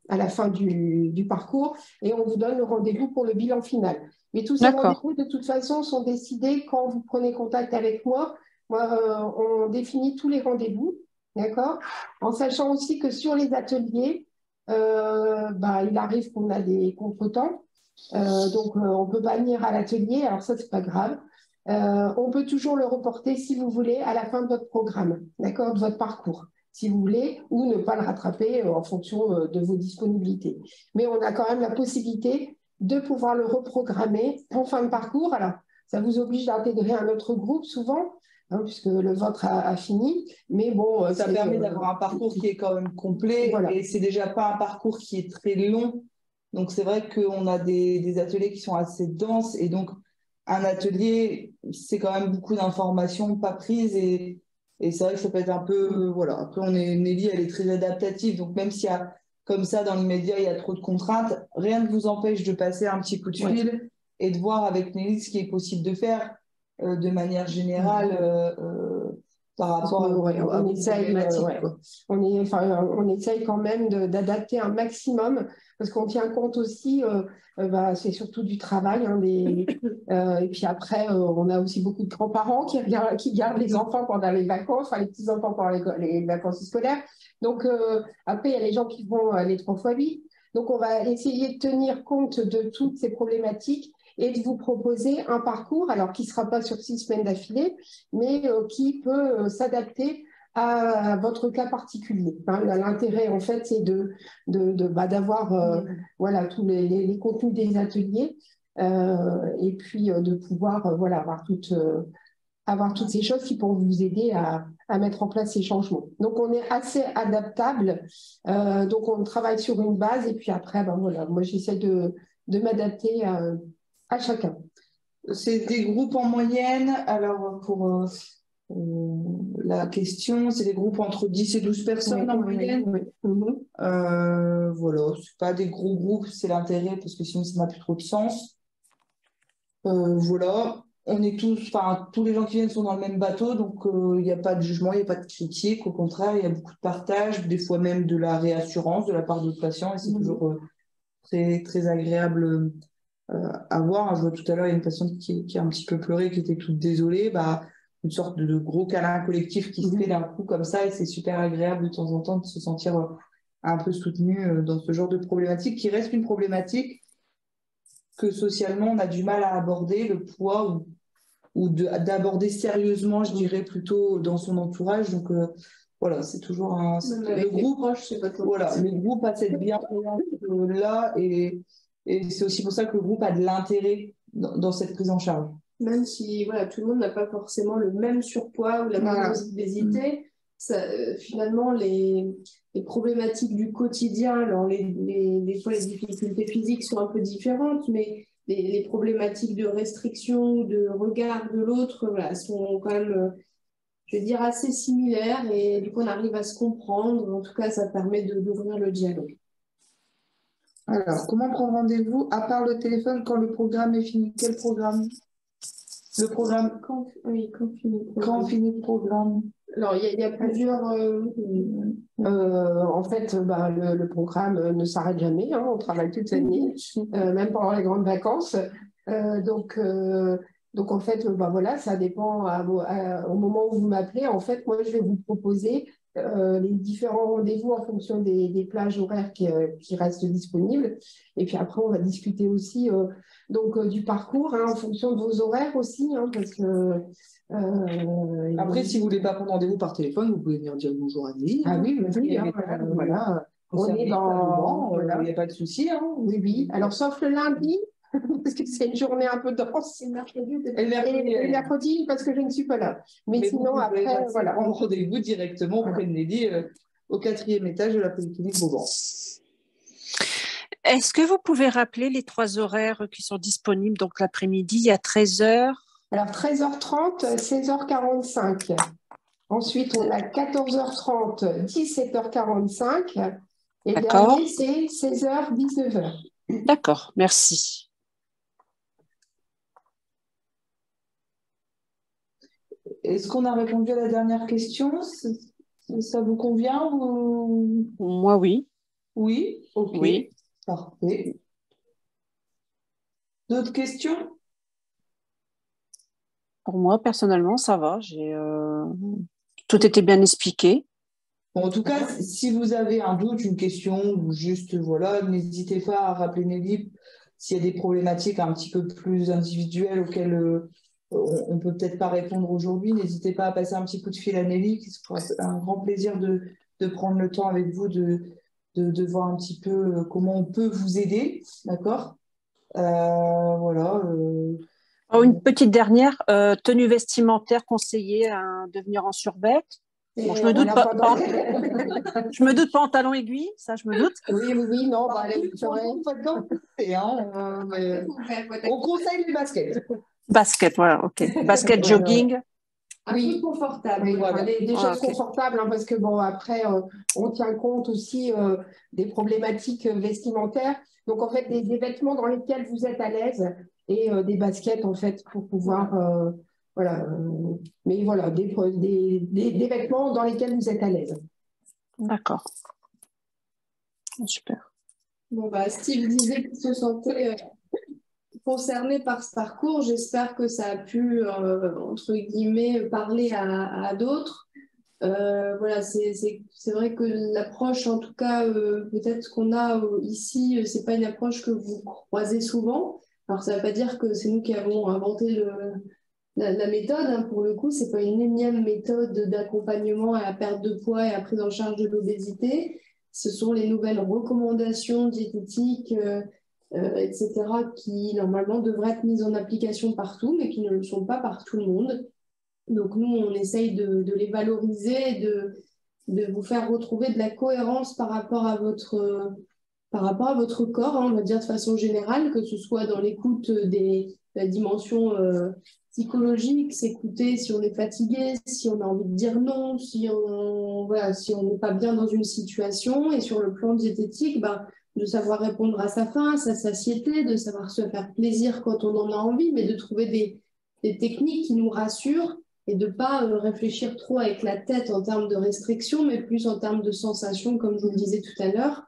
à la fin du parcours, et on vous donne le rendez-vous pour le bilan final. Mais tous ces rendez-vous, de toute façon, sont décidés quand vous prenez contact avec moi. On définit tous les rendez-vous, d'accord? En sachant aussi que sur les ateliers, il arrive qu'on a des contretemps. Donc, on ne peut pas venir à l'atelier, alors ça, c'est pas grave. On peut toujours le reporter, si vous voulez, à la fin de votre programme, d'accord, de votre parcours, si vous voulez, ou ne pas le rattraper en fonction de vos disponibilités. Mais on a quand même la possibilité de pouvoir le reprogrammer en fin de parcours. Alors, ça vous oblige d'intégrer un autre groupe souvent, hein, puisque le vôtre a fini. Mais bon, ça permet d'avoir un parcours qui est quand même complet, voilà. Et c'est déjà pas un parcours qui est très long. Donc, c'est vrai qu'on a des ateliers qui sont assez denses, et donc un atelier, c'est quand même beaucoup d'informations pas prises, et c'est vrai que ça peut être un peu, voilà. Après, Nelly, elle est très adaptative, donc même s'il y a, comme ça, dans l'immédiat, il y a trop de contraintes, rien ne vous empêche de passer un petit coup de fil et de voir avec Nelly ce qui est possible de faire de manière générale par rapport à on essaye quand même d'adapter un maximum, parce qu'on tient compte aussi, c'est surtout du travail, hein, et puis après, on a aussi beaucoup de grands-parents qui gardent les enfants pendant les vacances, enfin les petits-enfants pendant les vacances scolaires. Donc après, il y a les gens qui vont les 3 fois 8. Donc on va essayer de tenir compte de toutes ces problématiques et de vous proposer un parcours, alors qui ne sera pas sur 6 semaines d'affilée, mais qui peut s'adapter à votre cas particulier. Hein, l'intérêt, en fait, c'est d'avoir tous les contenus des ateliers, et puis de pouvoir avoir toutes ces choses qui pourront vous aider à mettre en place ces changements. Donc, on est assez adaptable. Donc, on travaille sur une base, et puis après, moi, j'essaie de m'adapter à chacun. C'est des groupes en moyenne. Alors, pour la question, c'est des groupes entre 10 et 12 personnes en moyenne. Voilà, c'est pas des gros groupes, c'est l'intérêt, parce que sinon, ça n'a plus trop de sens. Voilà, on est tous les gens qui viennent sont dans le même bateau, donc il n'y a pas de jugement, il n'y a pas de critique. Au contraire, il y a beaucoup de partage, des fois même de la réassurance de la part de patients, et c'est toujours très, très agréable à voir. Je vois tout à l'heure, il y a une patiente qui a un petit peu pleuré, qui était toute désolée. Une sorte de gros câlin collectif qui se fait d'un coup comme ça, et c'est super agréable de temps en temps de se sentir un peu soutenu dans ce genre de problématique, qui reste une problématique que socialement on a du mal à aborder, le poids, ou d'aborder sérieusement, je dirais, plutôt dans son entourage. Donc voilà, c'est toujours le groupe a cette bienveillance là, et c'est aussi pour ça que le groupe a de l'intérêt dans cette prise en charge. Même si tout le monde n'a pas forcément le même surpoids ou la même obésité, finalement, les problématiques du quotidien, alors des fois les difficultés physiques sont un peu différentes, mais les problématiques de restriction, de regard de l'autre, voilà, sont quand même, je vais dire, assez similaires et du coup, on arrive à se comprendre. En tout cas, ça permet d'ouvrir le dialogue. Alors, comment prendre rendez-vous à part le téléphone quand le programme est fini? Quel programme? Le programme, quand finit le programme? Quand finit le programme? Alors, il y a plusieurs... En fait, le programme ne s'arrête jamais, hein, on travaille toute l'année, même pendant les grandes vacances. Donc, en fait, voilà, ça dépend au moment où vous m'appelez. En fait, moi, je vais vous proposer les différents rendez-vous en fonction des plages horaires qui restent disponibles. Et puis après, on va discuter aussi du parcours, hein, en fonction de vos horaires aussi, hein, parce que... Après, si vous ne voulez pas prendre rendez-vous par téléphone, vous pouvez venir dire bonjour à Nelly. Ah oui, hein, voilà. On est dans... Il n'y a pas de souci. Hein. Oui. Alors, sauf le lundi, parce que c'est une journée un peu dense. Et le mercredi, parce que je ne suis pas là. Mais sinon, après, voilà. Prendre rendez-vous directement auprès de Nelly au 4e étage de la Polyclinique Beauvant. Est-ce que vous pouvez rappeler les 3 horaires qui sont disponibles? Donc, l'après-midi, il y a 13h. Alors, 13h30, 16h45. Ensuite, on a 14h30, 17h45. Et le dernier, c'est 16h, 19h. D'accord, merci. Est-ce qu'on a répondu à la dernière question? Ça vous convient ou... Moi, oui. Oui? Ok. Oui. Parfait. D'autres questions? Pour moi, personnellement, ça va. Tout était bien expliqué. Bon, en tout cas, si vous avez un doute, une question, ou juste, voilà, n'hésitez pas à rappeler Nelly s'il y a des problématiques un petit peu plus individuelles auxquelles on ne peut peut-être pas répondre aujourd'hui. N'hésitez pas à passer un petit coup de fil à Nelly, qui se fera un grand plaisir de prendre le temps avec vous, de voir un petit peu comment on peut vous aider, d'accord? Voilà. Oh, une petite dernière, tenue vestimentaire conseillée à venir en survêt. Bon, je me doute pas. Je me doute pantalon aiguille, ça je me doute. Oui, non, on conseille les baskets. Basket, voilà, ok. Basket, jogging. Oui, confortable. Oui, voilà. Des choses confortables, hein, parce que bon, après, on tient compte aussi des problématiques vestimentaires. Donc, en fait, des vêtements dans lesquels vous êtes à l'aise et des baskets, en fait, pour pouvoir... mais voilà, des vêtements dans lesquels vous êtes à l'aise. D'accord. Super. Bon, Steve disait qu'il se sentait concerné par ce parcours. J'espère que ça a pu, entre guillemets, parler à d'autres. Voilà, c'est vrai que l'approche, en tout cas, peut-être qu'on a ici, c'est pas une approche que vous croisez souvent. Alors, ça ne veut pas dire que c'est nous qui avons inventé la méthode, hein. Pour le coup, c'est pas une énième méthode d'accompagnement à la perte de poids et à la prise en charge de l'obésité. Ce sont les nouvelles recommandations diététiques, etc., qui normalement devraient être mises en application partout, mais qui ne le sont pas par tout le monde. Donc nous, on essaye de les valoriser, de vous faire retrouver de la cohérence par rapport à votre corps, hein, on va dire de façon générale, que ce soit dans l'écoute de la dimension psychologique, s'écouter si on est fatigué, si on a envie de dire non, si on n'est pas bien dans une situation, et sur le plan diététique, de savoir répondre à sa faim, à sa satiété, de savoir se faire plaisir quand on en a envie, mais de trouver des techniques qui nous rassurent et de ne pas réfléchir trop avec la tête en termes de restrictions, mais plus en termes de sensations, comme je vous le disais tout à l'heure.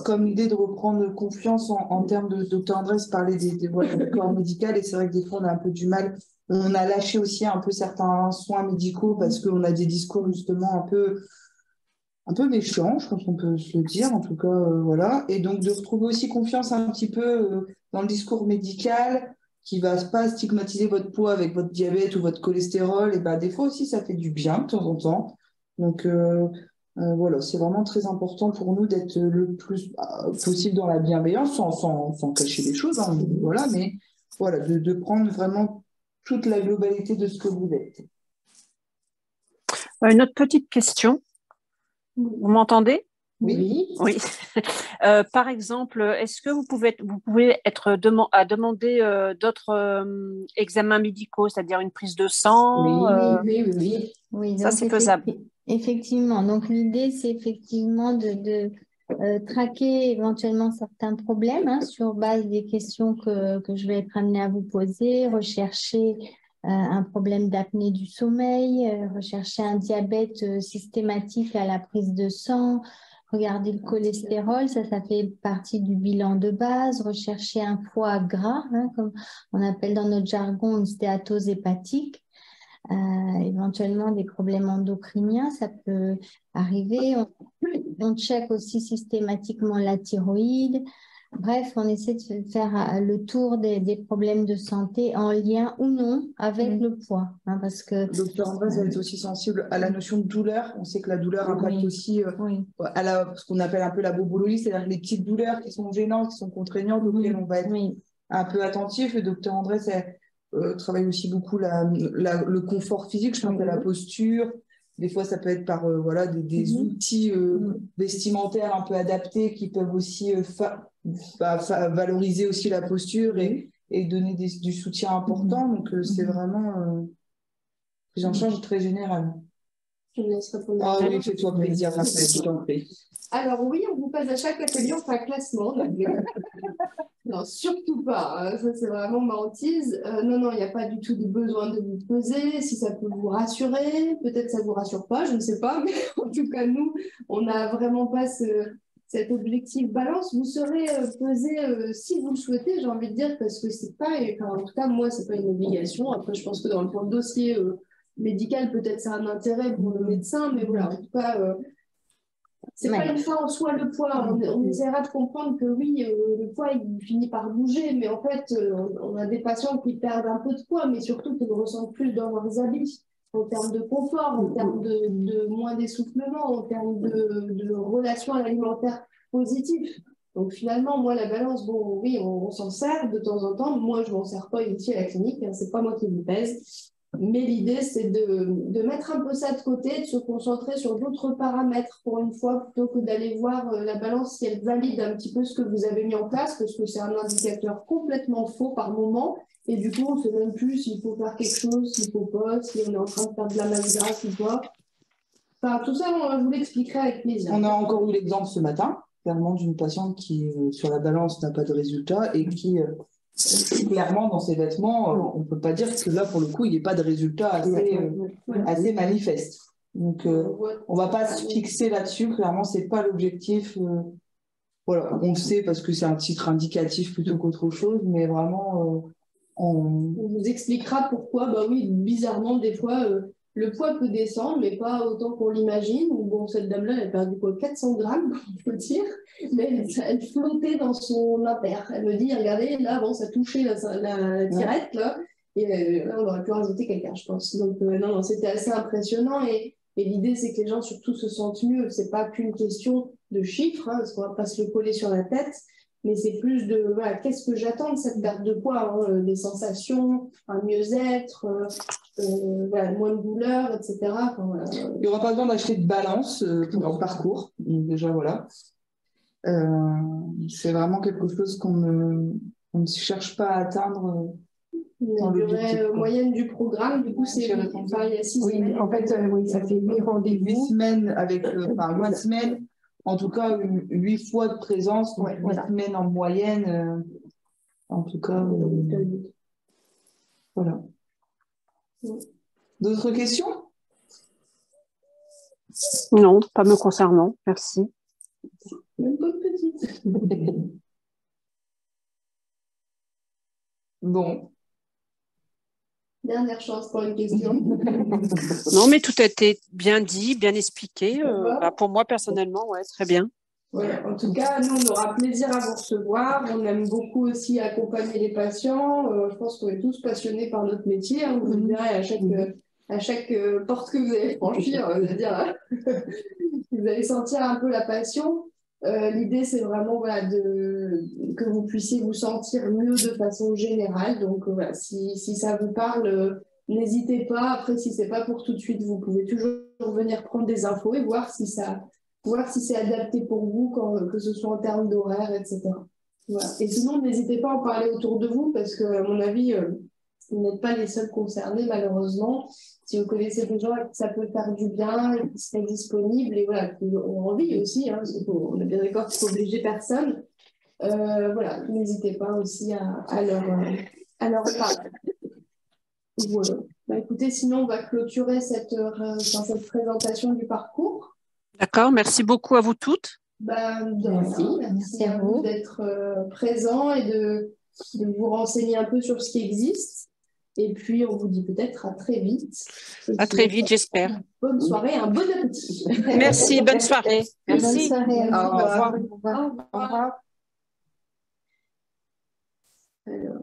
Comme l'idée de reprendre confiance en termes de Dr Andrés parlait du corps médical, et c'est vrai que des fois on a un peu du mal, on a lâché aussi un peu certains soins médicaux parce qu'on a des discours justement un peu méchants, je pense qu'on peut se le dire, en tout cas, voilà, et donc de retrouver aussi confiance un petit peu dans le discours médical qui va pas stigmatiser votre poids avec votre diabète ou votre cholestérol, et des fois aussi ça fait du bien de temps en temps, donc voilà, c'est vraiment très important pour nous d'être le plus possible dans la bienveillance, sans cacher les choses, hein, voilà, mais voilà, de prendre vraiment toute la globalité de ce que vous êtes. Une autre petite question. Vous m'entendez? Oui. Oui. Par exemple, est-ce que vous pouvez être demander d'autres examens médicaux, c'est-à-dire une prise de sang? Oui. Oui, Ça, donc c'est faisable. effectivement. Donc l'idée, c'est effectivement de traquer éventuellement certains problèmes sur base des questions que je vais être amenée à vous poser, rechercher un problème d'apnée du sommeil, rechercher un diabète systématique à la prise de sang, regarder le cholestérol, ça fait partie du bilan de base, rechercher un foie gras, comme on appelle dans notre jargon une stéatose hépatique. Éventuellement des problèmes endocriniens, ça peut arriver. On check aussi systématiquement la thyroïde. Bref, on essaie de faire le tour des problèmes de santé en lien ou non avec le poids. Parce que, le docteur Andrés va être aussi sensible à la notion de douleur. On sait que la douleur impacte aussi à ce qu'on appelle un peu la bobologie, c'est-à-dire les petites douleurs qui sont gênantes, qui sont contraignantes, auxquelles on va être un peu attentif. Le docteur Andrés travaille aussi beaucoup le confort physique, je pense à la posture. Des fois, ça peut être par des outils vestimentaires un peu adaptés qui peuvent aussi valoriser aussi la posture et donner du soutien important. Donc, c'est vraiment prise en charge très générale. Je me laisse répondre. Ah oui, fais-toi plaisir, Raphaël, je t'en prie. Alors oui, on vous passe à chaque atelier, on fait un classement. Non, surtout pas. Ça, c'est vraiment ma hantise. Non, il n'y a pas du tout de besoin de vous peser. Si ça peut vous rassurer, peut-être ça ne vous rassure pas, je ne sais pas. Mais en tout cas, nous, on n'a vraiment pas cet objectif balance. Vous serez pesé si vous le souhaitez, j'ai envie de dire, parce que c'est pas, enfin, en tout cas, moi, c'est pas une obligation. Après, je pense que dans le dossier médical, peut-être ça a un intérêt pour le médecin, mais voilà, en tout cas, c'est pas une fin en soi le poids. On essaiera de comprendre que oui, le poids, il finit par bouger, mais en fait, on a des patients qui perdent un peu de poids, mais surtout qui le ressentent plus dans leurs habits, en termes de confort, en termes de moins d'essoufflement, en termes de relations alimentaires positives. Donc finalement, moi, la balance, bon, oui, on s'en sert de temps en temps. Moi, je m'en sers pas ici à la clinique, c'est pas moi qui me pèse. Mais l'idée, c'est de mettre un peu ça de côté, de se concentrer sur d'autres paramètres pour une fois, plutôt que d'aller voir la balance si elle valide un petit peu ce que vous avez mis en place, parce que c'est un indicateur complètement faux par moment. Et du coup, on ne sait même plus s'il faut faire quelque chose, s'il ne faut pas, si on est en train de faire de la masse grasse ou pas. Enfin, tout ça, je vous l'expliquerai avec plaisir. On a encore eu l'exemple ce matin, clairement, d'une patiente qui, sur la balance, n'a pas de résultat et qui... clairement, dans ses vêtements, on ne peut pas dire que là, pour le coup, il n'y ait pas de résultat assez manifeste. Donc, on ne va pas se fixer là-dessus. Clairement, ce n'est pas l'objectif. Voilà, on le sait parce que c'est un titre indicatif plutôt qu'autre chose, mais vraiment, on vous expliquera pourquoi, bah oui, bizarrement, des fois, le poids peut descendre, mais pas autant qu'on l'imagine. Bon, cette dame-là, elle a perdu quoi, 400 grammes, on peut dire, mais elle flottait dans son impair. Elle me dit, regardez, là, bon, ça touchait la tirette, là, et là, on aurait pu rajouter quelqu'un, je pense. Donc, non, c'était assez impressionnant, et l'idée, c'est que les gens, surtout, se sentent mieux. C'est pas qu'une question de chiffres, parce qu'on va pas se le coller sur la tête, mais c'est plus de voilà, qu'est-ce que j'attends de cette perte de poids, des sensations, un mieux-être, voilà, moins de douleur, etc. Enfin, voilà. Il n'y aura pas besoin d'acheter de balance pour le parcours. Donc, déjà, voilà. C'est vraiment quelque chose qu'on ne cherche pas à atteindre. La durée moyenne du programme, du coup, c'est il y a 6 semaines. En fait, oui, ça fait 8 rendez-vous. 8 semaines avec 8 semaines. En tout cas, 8 fois de présence, donc 8 semaines en moyenne. En tout cas, voilà. D'autres questions? Non, pas me concernant. Merci. Une bonne petite. Bon. Dernière chance pour une question. Non, mais tout a été bien dit, bien expliqué. Pour moi, personnellement, ouais, très bien. Voilà. En tout cas, nous, on aura plaisir à vous recevoir. On aime beaucoup aussi accompagner les patients. Je pense qu'on est tous passionnés par notre métier. Vous le direz à chaque porte que vous allez franchir, c'est-à-dire vous allez sentir un peu la passion. L'idée, c'est vraiment voilà, que vous puissiez vous sentir mieux de façon générale. Donc, voilà, si ça vous parle, n'hésitez pas. Après, si c'est pas pour tout de suite, vous pouvez toujours venir prendre des infos et voir si c'est adapté pour vous, que ce soit en termes d'horaire, etc. Voilà. Et sinon, n'hésitez pas à en parler autour de vous parce que, à mon avis, vous n'êtes pas les seuls concernés, malheureusement. Si vous connaissez des gens à qui ça peut faire du bien, qui seraient disponibles et voilà, qui ont envie aussi, hein, parce qu'on est bien d'accord qu'il ne faut obliger personne. Voilà, n'hésitez pas aussi à leur parler. Voilà. Bah, écoutez, sinon, on va clôturer cette présentation du parcours. D'accord, merci beaucoup à vous toutes. Merci à vous d'être présents et de vous renseigner un peu sur ce qui existe. Et puis, on vous dit peut-être à très vite. À très vite, j'espère. Bonne soirée, un bon appétit. Merci, bonne soirée. Merci. Bonne soirée. Au revoir. Au revoir. Alors.